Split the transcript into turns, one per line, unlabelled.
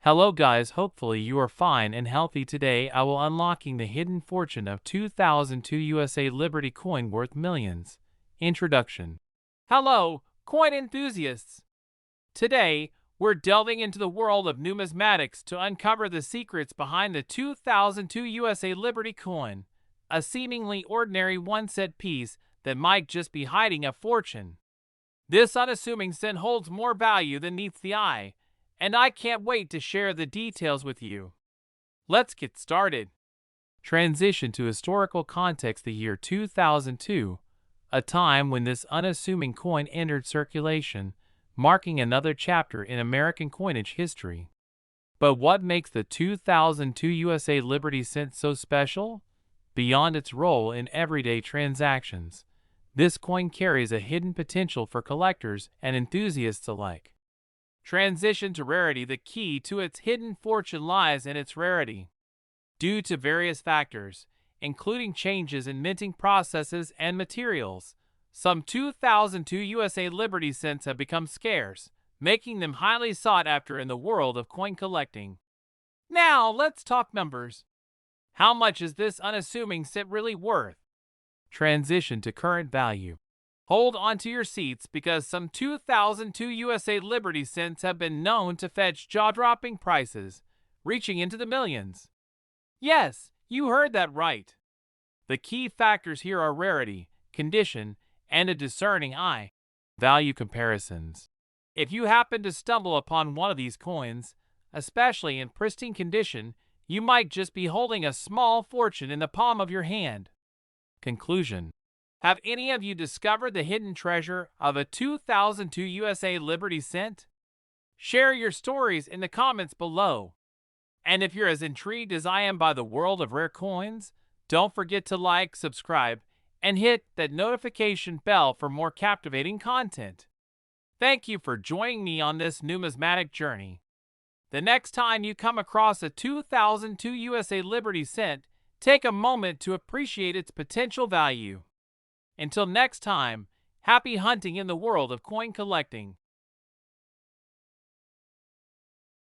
Hello guys, hopefully you are fine and healthy. Today I will unlocking the hidden fortune of 2002 USA Liberty coin worth millions. Introduction. Hello, coin enthusiasts! Today, we're delving into the world of numismatics to uncover the secrets behind the 2002 USA Liberty coin, a seemingly ordinary one-cent piece that might just be hiding a fortune. This unassuming cent holds more value than meets the eye, and I can't wait to share the details with you. Let's get started. Transition to historical context: the year 2002, a time when this unassuming coin entered circulation, marking another chapter in American coinage history. But what makes the 2002 USA Liberty cent so special? Beyond its role in everyday transactions, this coin carries a hidden potential for collectors and enthusiasts alike. Transition to rarity: the key to its hidden fortune lies in its rarity. Due to various factors, including changes in minting processes and materials, some 2002 USA Liberty cents have become scarce, making them highly sought after in the world of coin collecting. Now, let's talk numbers. How much is this unassuming cent really worth? Transition to current value. Hold onto your seats because some 2002 USA Liberty cents have been known to fetch jaw-dropping prices, reaching into the millions. Yes, you heard that right. The key factors here are rarity, condition, and a discerning eye. Value comparisons. If you happen to stumble upon one of these coins, especially in pristine condition, you might just be holding a small fortune in the palm of your hand. Conclusion. Have any of you discovered the hidden treasure of a 2002 USA Liberty cent? Share your stories in the comments below. And if you're as intrigued as I am by the world of rare coins, don't forget to like, subscribe, and hit that notification bell for more captivating content. Thank you for joining me on this numismatic journey. The next time you come across a 2002 USA Liberty cent, take a moment to appreciate its potential value. Until next time, happy hunting in the world of coin collecting.